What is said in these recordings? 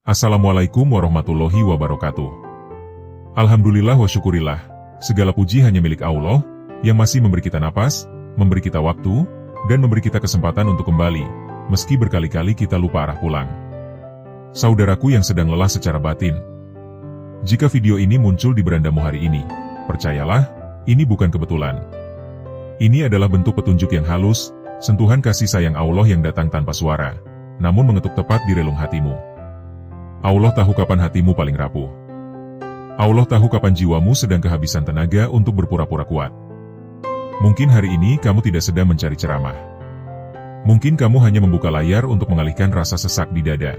Assalamualaikum warahmatullahi wabarakatuh. Alhamdulillah wa syukurillah, segala puji hanya milik Allah, yang masih memberi kita napas, memberi kita waktu, dan memberi kita kesempatan untuk kembali, meski berkali-kali kita lupa arah pulang. Saudaraku yang sedang lelah secara batin, jika video ini muncul di berandamu hari ini, percayalah, ini bukan kebetulan. Ini adalah bentuk petunjuk yang halus, sentuhan kasih sayang Allah yang datang tanpa suara, namun mengetuk tepat di relung hatimu. Allah tahu kapan hatimu paling rapuh. Allah tahu kapan jiwamu sedang kehabisan tenaga untuk berpura-pura kuat. Mungkin hari ini kamu tidak sedang mencari ceramah. Mungkin kamu hanya membuka layar untuk mengalihkan rasa sesak di dada.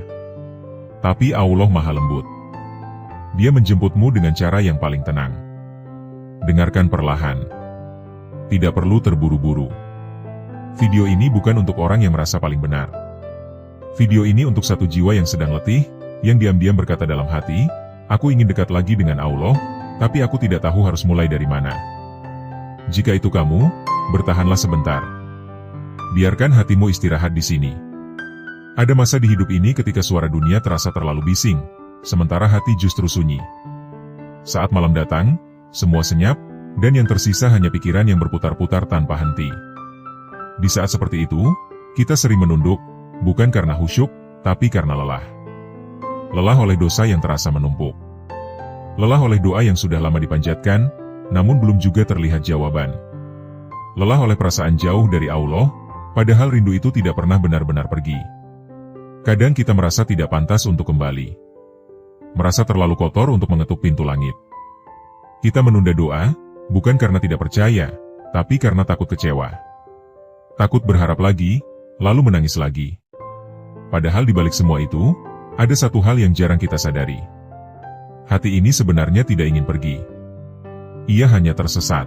Tapi Allah Maha Lembut. Dia menjemputmu dengan cara yang paling tenang. Dengarkan perlahan. Tidak perlu terburu-buru. Video ini bukan untuk orang yang merasa paling benar. Video ini untuk satu jiwa yang sedang letih, yang diam-diam berkata dalam hati, aku ingin dekat lagi dengan Allah, tapi aku tidak tahu harus mulai dari mana. Jika itu kamu, bertahanlah sebentar. Biarkan hatimu istirahat di sini. Ada masa di hidup ini ketika suara dunia terasa terlalu bising, sementara hati justru sunyi. Saat malam datang, semua senyap, dan yang tersisa hanya pikiran yang berputar-putar tanpa henti. Di saat seperti itu, kita sering menunduk, bukan karena khusyuk, tapi karena lelah. Lelah oleh dosa yang terasa menumpuk. Lelah oleh doa yang sudah lama dipanjatkan, namun belum juga terlihat jawaban. Lelah oleh perasaan jauh dari Allah, padahal rindu itu tidak pernah benar-benar pergi. Kadang kita merasa tidak pantas untuk kembali. Merasa terlalu kotor untuk mengetuk pintu langit. Kita menunda doa, bukan karena tidak percaya, tapi karena takut kecewa. Takut berharap lagi, lalu menangis lagi. Padahal di balik semua itu, ada satu hal yang jarang kita sadari. Hati ini sebenarnya tidak ingin pergi. Ia hanya tersesat.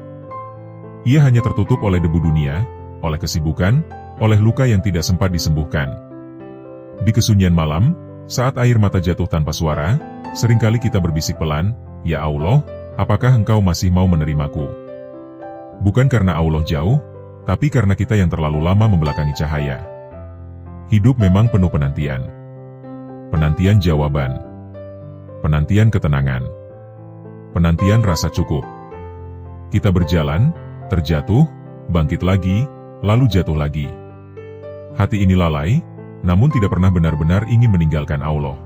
Ia hanya tertutup oleh debu dunia, oleh kesibukan, oleh luka yang tidak sempat disembuhkan. Di kesunyian malam, saat air mata jatuh tanpa suara, seringkali kita berbisik pelan, "Ya Allah, apakah Engkau masih mau menerimaku?" Bukan karena Allah jauh, tapi karena kita yang terlalu lama membelakangi cahaya. Hidup memang penuh penantian. Penantian jawaban. Penantian ketenangan. Penantian rasa cukup. Kita berjalan, terjatuh, bangkit lagi, lalu jatuh lagi. Hati ini lalai, namun tidak pernah benar-benar ingin meninggalkan Allah.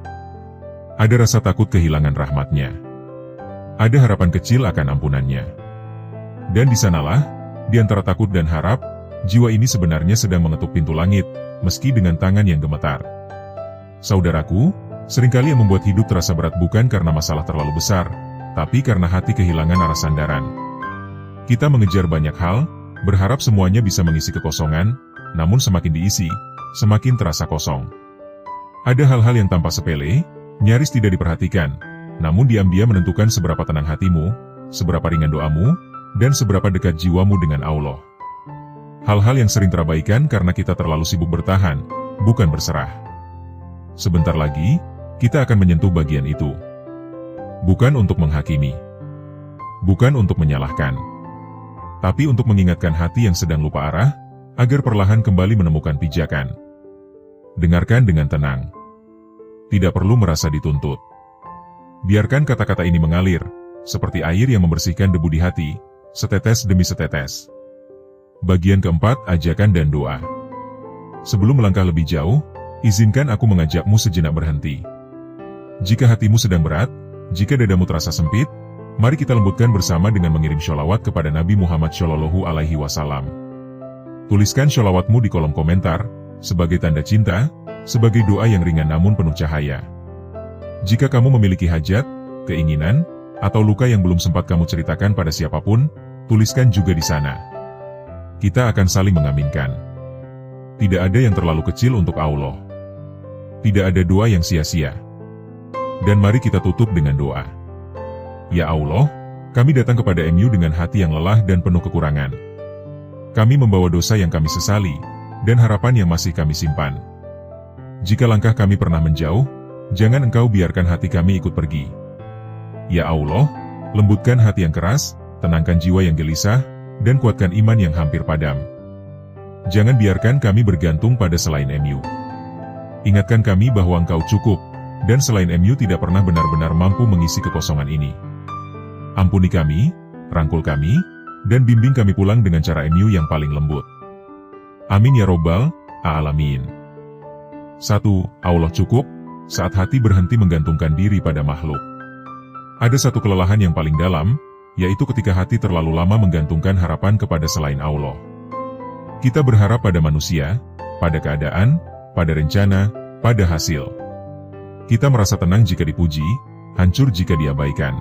Ada rasa takut kehilangan rahmat-Nya. Ada harapan kecil akan ampunannya. Dan di sanalah, di antara takut dan harap, jiwa ini sebenarnya sedang mengetuk pintu langit, meski dengan tangan yang gemetar. Saudaraku, seringkali yang membuat hidup terasa berat bukan karena masalah terlalu besar, tapi karena hati kehilangan arah sandaran. Kita mengejar banyak hal, berharap semuanya bisa mengisi kekosongan, namun semakin diisi, semakin terasa kosong. Ada hal-hal yang tampak sepele, nyaris tidak diperhatikan, namun diam-diam menentukan seberapa tenang hatimu, seberapa ringan doamu, dan seberapa dekat jiwamu dengan Allah. Hal-hal yang sering terabaikan karena kita terlalu sibuk bertahan, bukan berserah. Sebentar lagi, kita akan menyentuh bagian itu. Bukan untuk menghakimi. Bukan untuk menyalahkan. Tapi untuk mengingatkan hati yang sedang lupa arah, agar perlahan kembali menemukan pijakan. Dengarkan dengan tenang. Tidak perlu merasa dituntut. Biarkan kata-kata ini mengalir, seperti air yang membersihkan debu di hati, setetes demi setetes. Bagian keempat, ajakan dan doa. Sebelum melangkah lebih jauh, izinkan aku mengajakmu sejenak berhenti. Jika hatimu sedang berat, jika dadamu terasa sempit, mari kita lembutkan bersama dengan mengirim sholawat kepada Nabi Muhammad SAW. Tuliskan sholawatmu di kolom komentar, sebagai tanda cinta, sebagai doa yang ringan namun penuh cahaya. Jika kamu memiliki hajat, keinginan, atau luka yang belum sempat kamu ceritakan pada siapapun, tuliskan juga di sana. Kita akan saling mengaminkan. Tidak ada yang terlalu kecil untuk Allah. Tidak ada doa yang sia-sia. Dan mari kita tutup dengan doa. Ya Allah, kami datang kepada MU dengan hati yang lelah dan penuh kekurangan. Kami membawa dosa yang kami sesali, dan harapan yang masih kami simpan. Jika langkah kami pernah menjauh, jangan Engkau biarkan hati kami ikut pergi. Ya Allah, lembutkan hati yang keras, tenangkan jiwa yang gelisah, dan kuatkan iman yang hampir padam. Jangan biarkan kami bergantung pada selain MU. Ingatkan kami bahwa Engkau cukup, dan selain MU tidak pernah benar-benar mampu mengisi kekosongan ini. Ampuni kami, rangkul kami, dan bimbing kami pulang dengan cara MU yang paling lembut. Amin ya robbal alamin. 1. Allah cukup, saat hati berhenti menggantungkan diri pada makhluk. Ada satu kelelahan yang paling dalam, yaitu ketika hati terlalu lama menggantungkan harapan kepada selain Allah. Kita berharap pada manusia, pada keadaan, pada rencana, pada hasil. Kita merasa tenang jika dipuji, hancur jika diabaikan.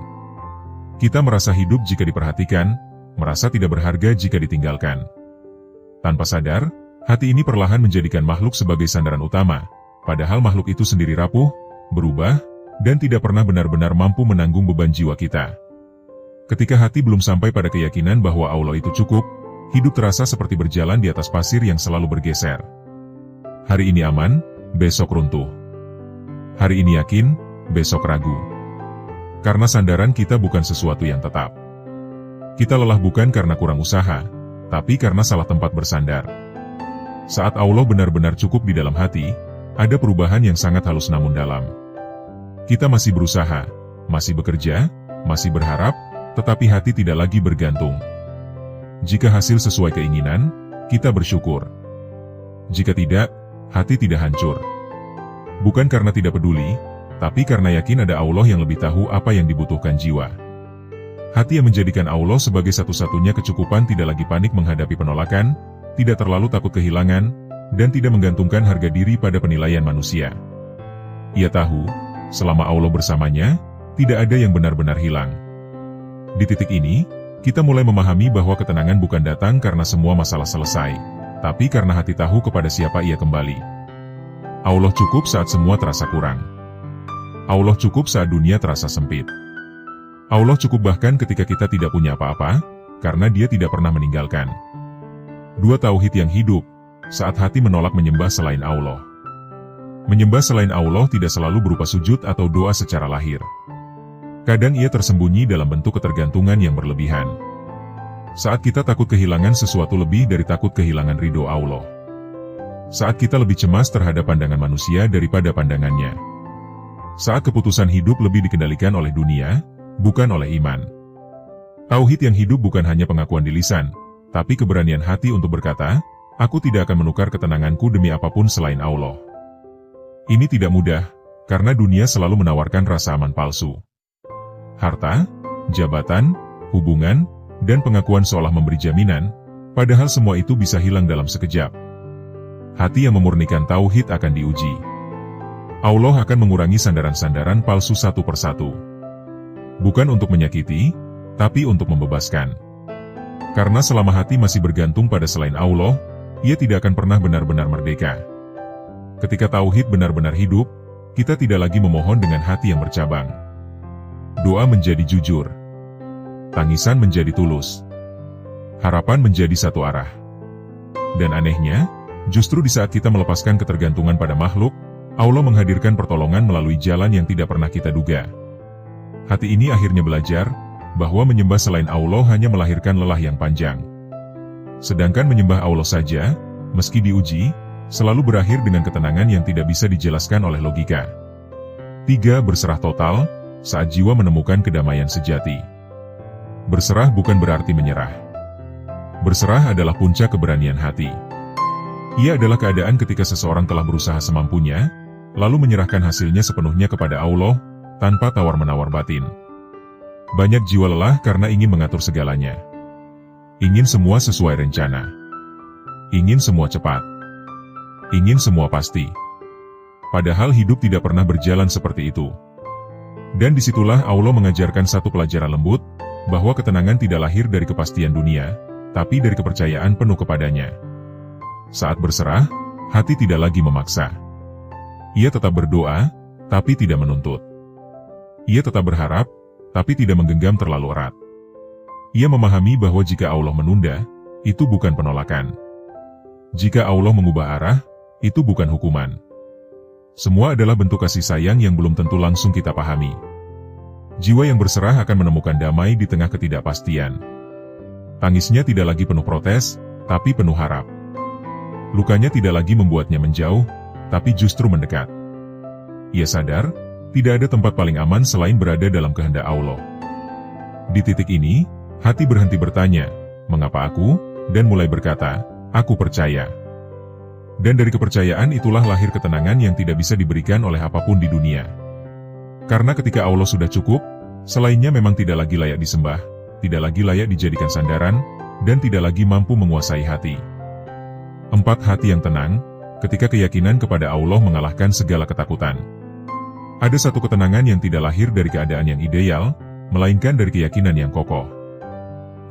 Kita merasa hidup jika diperhatikan, merasa tidak berharga jika ditinggalkan. Tanpa sadar, hati ini perlahan menjadikan makhluk sebagai sandaran utama, padahal makhluk itu sendiri rapuh, berubah, dan tidak pernah benar-benar mampu menanggung beban jiwa kita. Ketika hati belum sampai pada keyakinan bahwa Allah itu cukup, hidup terasa seperti berjalan di atas pasir yang selalu bergeser. Hari ini aman, besok runtuh. Hari ini yakin, besok ragu. Karena sandaran kita bukan sesuatu yang tetap. Kita lelah bukan karena kurang usaha, tapi karena salah tempat bersandar. Saat Allah benar-benar cukup di dalam hati, ada perubahan yang sangat halus namun dalam. Kita masih berusaha, masih bekerja, masih berharap, tetapi hati tidak lagi bergantung. Jika hasil sesuai keinginan, kita bersyukur. Jika tidak, hati tidak hancur. Bukan karena tidak peduli, tapi karena yakin ada Allah yang lebih tahu apa yang dibutuhkan jiwa. Hati yang menjadikan Allah sebagai satu-satunya kecukupan tidak lagi panik menghadapi penolakan, tidak terlalu takut kehilangan, dan tidak menggantungkan harga diri pada penilaian manusia. Ia tahu, selama Allah bersamanya, tidak ada yang benar-benar hilang. Di titik ini, kita mulai memahami bahwa ketenangan bukan datang karena semua masalah selesai, tapi karena hati tahu kepada siapa ia kembali. Allah cukup saat semua terasa kurang. Allah cukup saat dunia terasa sempit. Allah cukup bahkan ketika kita tidak punya apa-apa, karena Dia tidak pernah meninggalkan. 2. Tauhid yang hidup, saat hati menolak menyembah selain Allah. Menyembah selain Allah tidak selalu berupa sujud atau doa secara lahir. Kadang ia tersembunyi dalam bentuk ketergantungan yang berlebihan. Saat kita takut kehilangan sesuatu lebih dari takut kehilangan ridho Allah. Saat kita lebih cemas terhadap pandangan manusia daripada pandangannya. Saat keputusan hidup lebih dikendalikan oleh dunia, bukan oleh iman. Tauhid yang hidup bukan hanya pengakuan di lisan, tapi keberanian hati untuk berkata, aku tidak akan menukar ketenanganku demi apapun selain Allah. Ini tidak mudah, karena dunia selalu menawarkan rasa aman palsu. Harta, jabatan, hubungan, dan pengakuan seolah memberi jaminan, padahal semua itu bisa hilang dalam sekejap. Hati yang memurnikan tauhid akan diuji. Allah akan mengurangi sandaran-sandaran palsu satu persatu. Bukan untuk menyakiti, tapi untuk membebaskan. Karena selama hati masih bergantung pada selain Allah, ia tidak akan pernah benar-benar merdeka. Ketika tauhid benar-benar hidup, kita tidak lagi memohon dengan hati yang bercabang. Doa menjadi jujur. Tangisan menjadi tulus. Harapan menjadi satu arah. Dan anehnya, justru di saat kita melepaskan ketergantungan pada makhluk, Allah menghadirkan pertolongan melalui jalan yang tidak pernah kita duga. Hati ini akhirnya belajar bahwa menyembah selain Allah hanya melahirkan lelah yang panjang. Sedangkan menyembah Allah saja, meski diuji, selalu berakhir dengan ketenangan yang tidak bisa dijelaskan oleh logika. 3. Berserah total, saat jiwa menemukan kedamaian sejati. Berserah bukan berarti menyerah. Berserah adalah puncak keberanian hati. Ia adalah keadaan ketika seseorang telah berusaha semampunya, lalu menyerahkan hasilnya sepenuhnya kepada Allah, tanpa tawar-menawar batin. Banyak jiwa lelah karena ingin mengatur segalanya. Ingin semua sesuai rencana. Ingin semua cepat. Ingin semua pasti. Padahal hidup tidak pernah berjalan seperti itu. Dan disitulah Allah mengajarkan satu pelajaran lembut, bahwa ketenangan tidak lahir dari kepastian dunia, tapi dari kepercayaan penuh kepadanya. Saat berserah, hati tidak lagi memaksa. Ia tetap berdoa, tapi tidak menuntut. Ia tetap berharap, tapi tidak menggenggam terlalu erat. Ia memahami bahwa jika Allah menunda, itu bukan penolakan. Jika Allah mengubah arah, itu bukan hukuman. Semua adalah bentuk kasih sayang yang belum tentu langsung kita pahami. Jiwa yang berserah akan menemukan damai di tengah ketidakpastian. Tangisnya tidak lagi penuh protes, tapi penuh harap. Lukanya tidak lagi membuatnya menjauh, tapi justru mendekat. Ia sadar Tidak ada tempat paling aman selain berada dalam kehendak Allah. Di titik ini, hati berhenti bertanya, "Mengapa aku?" dan mulai berkata, "Aku percaya." Dan dari kepercayaan itulah lahir ketenangan yang tidak bisa diberikan oleh apapun di dunia. Karena ketika Allah sudah cukup, selainnya memang tidak lagi layak disembah, tidak lagi layak dijadikan sandaran, dan tidak lagi mampu menguasai hati. 4. Hati yang tenang, ketika keyakinan kepada Allah mengalahkan segala ketakutan. Ada satu ketenangan yang tidak lahir dari keadaan yang ideal, melainkan dari keyakinan yang kokoh.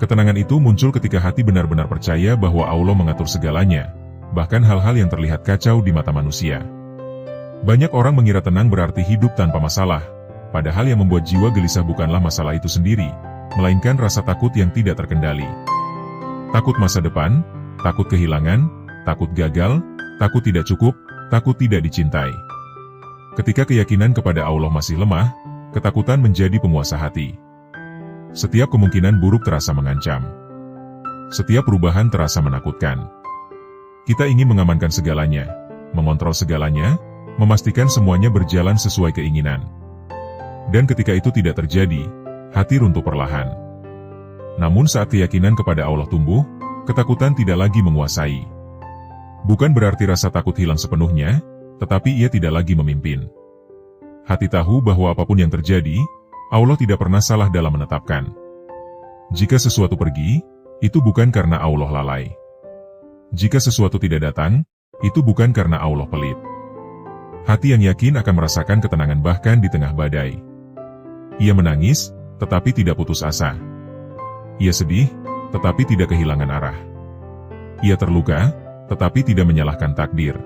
Ketenangan itu muncul ketika hati benar-benar percaya bahwa Allah mengatur segalanya, bahkan hal-hal yang terlihat kacau di mata manusia. Banyak orang mengira tenang berarti hidup tanpa masalah, padahal yang membuat jiwa gelisah bukanlah masalah itu sendiri, melainkan rasa takut yang tidak terkendali. Takut masa depan, takut kehilangan, takut gagal, takut tidak cukup, takut tidak dicintai. Ketika keyakinan kepada Allah masih lemah, ketakutan menjadi penguasa hati. Setiap kemungkinan buruk terasa mengancam. Setiap perubahan terasa menakutkan. Kita ingin mengamankan segalanya, mengontrol segalanya, memastikan semuanya berjalan sesuai keinginan. Dan ketika itu tidak terjadi, hati runtuh perlahan. Namun saat keyakinan kepada Allah tumbuh, ketakutan tidak lagi menguasai. Bukan berarti rasa takut hilang sepenuhnya, tetapi ia tidak lagi memimpin. Hati tahu bahwa apapun yang terjadi, Allah tidak pernah salah dalam menetapkan. Jika sesuatu pergi, itu bukan karena Allah lalai. Jika sesuatu tidak datang, itu bukan karena Allah pelit. Hati yang yakin akan merasakan ketenangan bahkan di tengah badai. Ia menangis, tetapi tidak putus asa. Ia sedih, tetapi tidak kehilangan arah. Ia terluka, tetapi tidak menyalahkan takdir.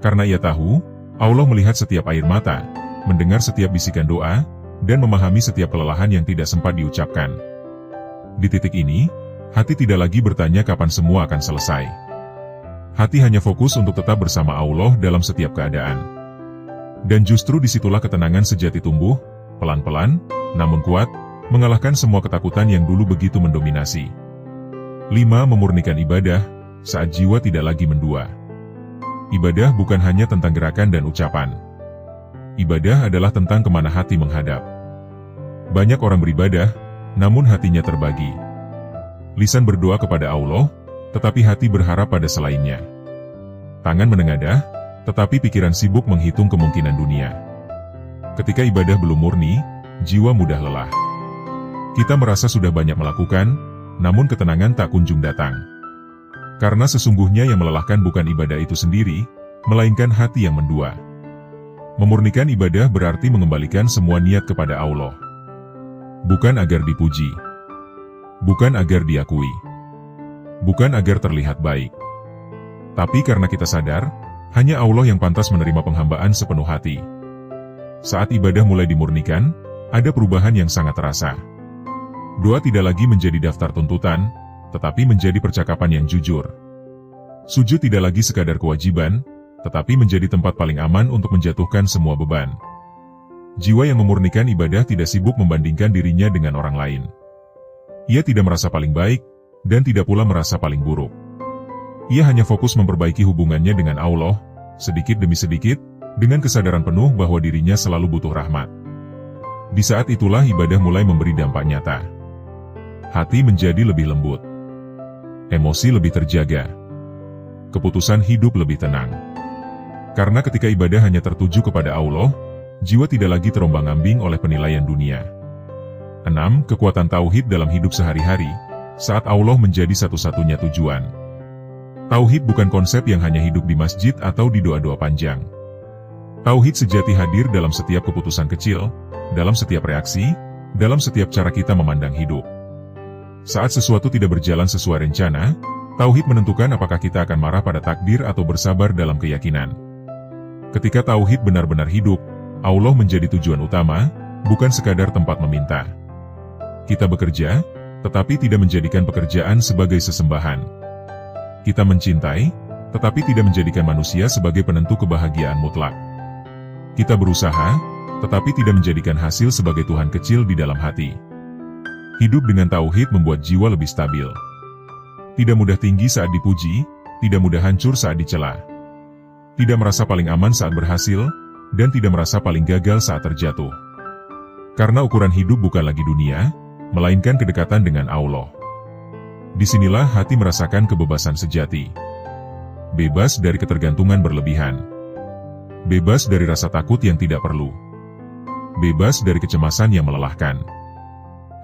Karena ia tahu, Allah melihat setiap air mata, mendengar setiap bisikan doa, dan memahami setiap kelelahan yang tidak sempat diucapkan. Di titik ini, hati tidak lagi bertanya kapan semua akan selesai. Hati hanya fokus untuk tetap bersama Allah dalam setiap keadaan. Dan justru disitulah ketenangan sejati tumbuh, pelan-pelan, namun kuat, mengalahkan semua ketakutan yang dulu begitu mendominasi. 5. Memurnikan ibadah, saat jiwa tidak lagi mendua. Ibadah bukan hanya tentang gerakan dan ucapan. Ibadah adalah tentang kemana hati menghadap. Banyak orang beribadah, namun hatinya terbagi. Lisan berdoa kepada Allah, tetapi hati berharap pada selainnya. Tangan menengadah, tetapi pikiran sibuk menghitung kemungkinan dunia. Ketika ibadah belum murni, jiwa mudah lelah. Kita merasa sudah banyak melakukan, namun ketenangan tak kunjung datang. Karena sesungguhnya yang melelahkan bukan ibadah itu sendiri, melainkan hati yang mendua. Memurnikan ibadah berarti mengembalikan semua niat kepada Allah. Bukan agar dipuji. Bukan agar diakui. Bukan agar terlihat baik. Tapi karena kita sadar, hanya Allah yang pantas menerima penghambaan sepenuh hati. Saat ibadah mulai dimurnikan, ada perubahan yang sangat terasa. Doa tidak lagi menjadi daftar tuntutan, tetapi menjadi percakapan yang jujur. Sujud tidak lagi sekadar kewajiban, tetapi menjadi tempat paling aman untuk menjatuhkan semua beban. Jiwa yang memurnikan ibadah tidak sibuk membandingkan dirinya dengan orang lain. Ia tidak merasa paling baik, dan tidak pula merasa paling buruk. Ia hanya fokus memperbaiki hubungannya dengan Allah, sedikit demi sedikit, dengan kesadaran penuh bahwa dirinya selalu butuh rahmat. Di saat itulah ibadah mulai memberi dampak nyata. Hati menjadi lebih lembut. Emosi lebih terjaga. Keputusan hidup lebih tenang. Karena ketika ibadah hanya tertuju kepada Allah, jiwa tidak lagi terombang-ambing oleh penilaian dunia. 6. Kekuatan tauhid dalam hidup sehari-hari, saat Allah menjadi satu-satunya tujuan. Tauhid bukan konsep yang hanya hidup di masjid atau di doa-doa panjang. Tauhid sejati hadir dalam setiap keputusan kecil, dalam setiap reaksi, dalam setiap cara kita memandang hidup. Saat sesuatu tidak berjalan sesuai rencana, tauhid menentukan apakah kita akan marah pada takdir atau bersabar dalam keyakinan. Ketika tauhid benar-benar hidup, Allah menjadi tujuan utama, bukan sekadar tempat meminta. Kita bekerja, tetapi tidak menjadikan pekerjaan sebagai sesembahan. Kita mencintai, tetapi tidak menjadikan manusia sebagai penentu kebahagiaan mutlak. Kita berusaha, tetapi tidak menjadikan hasil sebagai Tuhan kecil di dalam hati. Hidup dengan tauhid membuat jiwa lebih stabil. Tidak mudah tinggi saat dipuji, tidak mudah hancur saat dicela. Tidak merasa paling aman saat berhasil, dan tidak merasa paling gagal saat terjatuh. Karena ukuran hidup bukan lagi dunia, melainkan kedekatan dengan Allah. Disinilah hati merasakan kebebasan sejati. Bebas dari ketergantungan berlebihan. Bebas dari rasa takut yang tidak perlu. Bebas dari kecemasan yang melelahkan.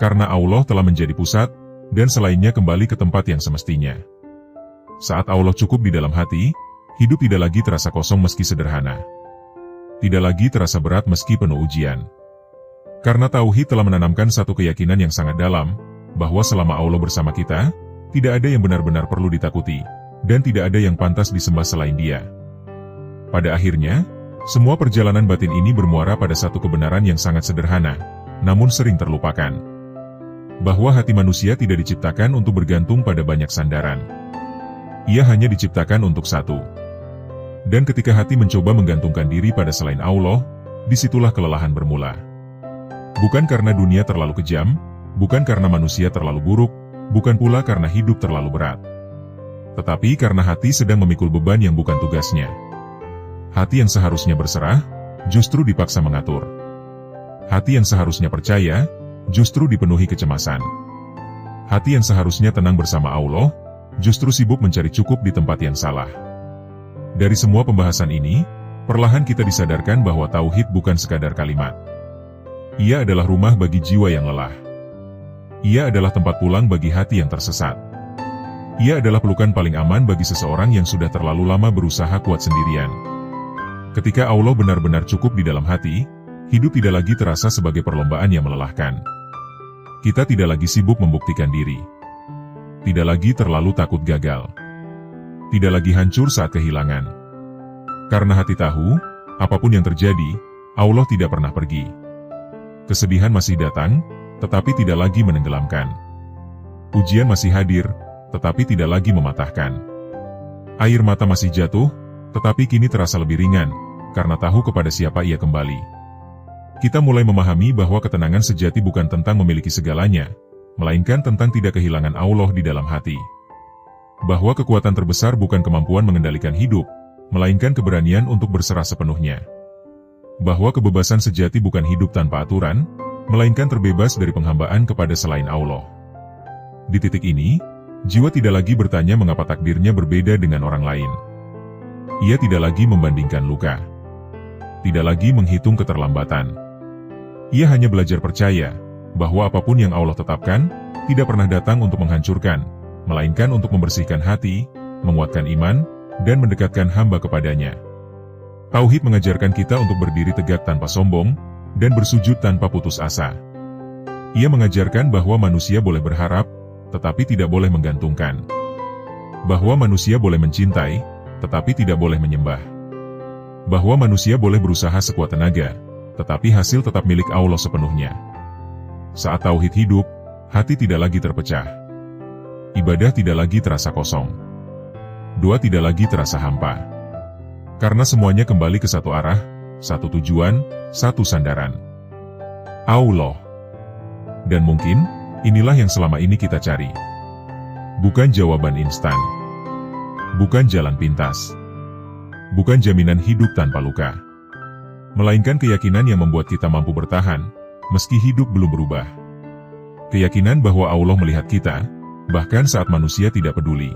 Karena Allah telah menjadi pusat, dan selainnya kembali ke tempat yang semestinya. Saat Allah cukup di dalam hati, hidup tidak lagi terasa kosong meski sederhana. Tidak lagi terasa berat meski penuh ujian. Karena tauhid telah menanamkan satu keyakinan yang sangat dalam, bahwa selama Allah bersama kita, tidak ada yang benar-benar perlu ditakuti, dan tidak ada yang pantas disembah selain Dia. Pada akhirnya, semua perjalanan batin ini bermuara pada satu kebenaran yang sangat sederhana, namun sering terlupakan. Bahwa hati manusia tidak diciptakan untuk bergantung pada banyak sandaran. Ia hanya diciptakan untuk satu. Dan ketika hati mencoba menggantungkan diri pada selain Allah, disitulah kelelahan bermula. Bukan karena dunia terlalu kejam, bukan karena manusia terlalu buruk, bukan pula karena hidup terlalu berat. Tetapi karena hati sedang memikul beban yang bukan tugasnya. Hati yang seharusnya berserah, justru dipaksa mengatur. Hati yang seharusnya percaya, justru dipenuhi kecemasan. Hati yang seharusnya tenang bersama Allah, justru sibuk mencari cukup di tempat yang salah. Dari semua pembahasan ini, perlahan kita disadarkan bahwa tauhid bukan sekadar kalimat. Ia adalah rumah bagi jiwa yang lelah. Ia adalah tempat pulang bagi hati yang tersesat. Ia adalah pelukan paling aman bagi seseorang yang sudah terlalu lama berusaha kuat sendirian. Ketika Allah benar-benar cukup di dalam hati, hidup tidak lagi terasa sebagai perlombaan yang melelahkan. Kita tidak lagi sibuk membuktikan diri. Tidak lagi terlalu takut gagal. Tidak lagi hancur saat kehilangan. Karena hati tahu, apapun yang terjadi, Allah tidak pernah pergi. Kesedihan masih datang, tetapi tidak lagi menenggelamkan. Ujian masih hadir, tetapi tidak lagi mematahkan. Air mata masih jatuh, tetapi kini terasa lebih ringan, karena tahu kepada siapa ia kembali. Kita mulai memahami bahwa ketenangan sejati bukan tentang memiliki segalanya, melainkan tentang tidak kehilangan Allah di dalam hati. Bahwa kekuatan terbesar bukan kemampuan mengendalikan hidup, melainkan keberanian untuk berserah sepenuhnya. Bahwa kebebasan sejati bukan hidup tanpa aturan, melainkan terbebas dari penghambaan kepada selain Allah. Di titik ini, jiwa tidak lagi bertanya mengapa takdirnya berbeda dengan orang lain. Ia tidak lagi membandingkan luka. Tidak lagi menghitung keterlambatan. Ia hanya belajar percaya, bahwa apapun yang Allah tetapkan, tidak pernah datang untuk menghancurkan, melainkan untuk membersihkan hati, menguatkan iman, dan mendekatkan hamba kepadanya. Tauhid mengajarkan kita untuk berdiri tegak tanpa sombong, dan bersujud tanpa putus asa. Ia mengajarkan bahwa manusia boleh berharap, tetapi tidak boleh menggantungkan. Bahwa manusia boleh mencintai, tetapi tidak boleh menyembah. Bahwa manusia boleh berusaha sekuat tenaga, tetapi hasil tetap milik Allah sepenuhnya. Saat tauhid hidup, hati tidak lagi terpecah. Ibadah tidak lagi terasa kosong. Doa tidak lagi terasa hampa. Karena semuanya kembali ke satu arah, satu tujuan, satu sandaran. Allah. Dan mungkin, inilah yang selama ini kita cari. Bukan jawaban instan. Bukan jalan pintas. Bukan jaminan hidup tanpa luka. Melainkan keyakinan yang membuat kita mampu bertahan, meski hidup belum berubah. Keyakinan bahwa Allah melihat kita, bahkan saat manusia tidak peduli.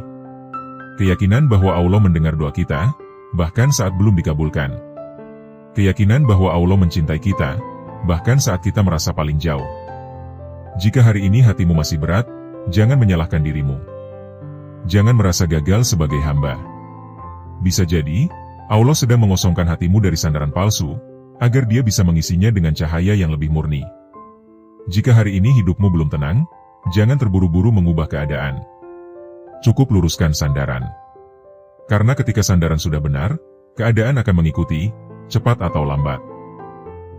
Keyakinan bahwa Allah mendengar doa kita, bahkan saat belum dikabulkan. Keyakinan bahwa Allah mencintai kita, bahkan saat kita merasa paling jauh. Jika hari ini hatimu masih berat, jangan menyalahkan dirimu. Jangan merasa gagal sebagai hamba. Bisa jadi, Allah sedang mengosongkan hatimu dari sandaran palsu, agar Dia bisa mengisinya dengan cahaya yang lebih murni. Jika hari ini hidupmu belum tenang, jangan terburu-buru mengubah keadaan. Cukup luruskan sandaran. Karena ketika sandaran sudah benar, keadaan akan mengikuti, cepat atau lambat.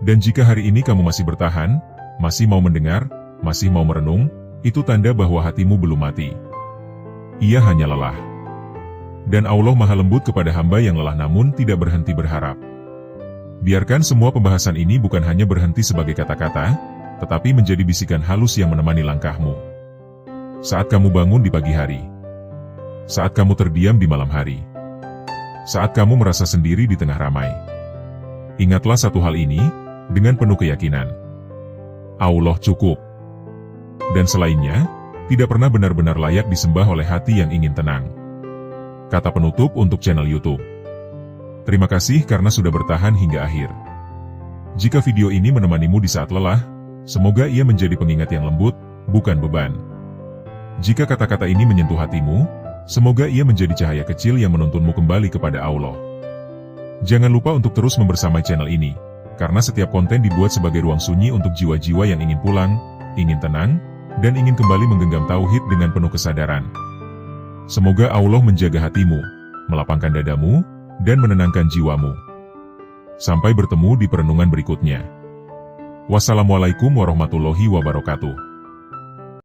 Dan jika hari ini kamu masih bertahan, masih mau mendengar, masih mau merenung, itu tanda bahwa hatimu belum mati. Ia hanya lelah. Dan Allah Maha Lembut kepada hamba yang lelah namun tidak berhenti berharap. Biarkan semua pembahasan ini bukan hanya berhenti sebagai kata-kata, tetapi menjadi bisikan halus yang menemani langkahmu. Saat kamu bangun di pagi hari. Saat kamu terdiam di malam hari. Saat kamu merasa sendiri di tengah ramai. Ingatlah satu hal ini, dengan penuh keyakinan. Allah cukup. Dan selainnya, tidak pernah benar-benar layak disembah oleh hati yang ingin tenang. Kata penutup untuk channel YouTube. Terima kasih karena sudah bertahan hingga akhir. Jika video ini menemanimu di saat lelah, semoga ia menjadi pengingat yang lembut, bukan beban. Jika kata-kata ini menyentuh hatimu, semoga ia menjadi cahaya kecil yang menuntunmu kembali kepada Allah. Jangan lupa untuk terus membersamai channel ini, karena setiap konten dibuat sebagai ruang sunyi untuk jiwa-jiwa yang ingin pulang, ingin tenang, dan ingin kembali menggenggam tauhid dengan penuh kesadaran. Semoga Allah menjaga hatimu, melapangkan dadamu, dan menenangkan jiwamu. Sampai bertemu di perenungan berikutnya. Wassalamualaikum warahmatullahi wabarakatuh.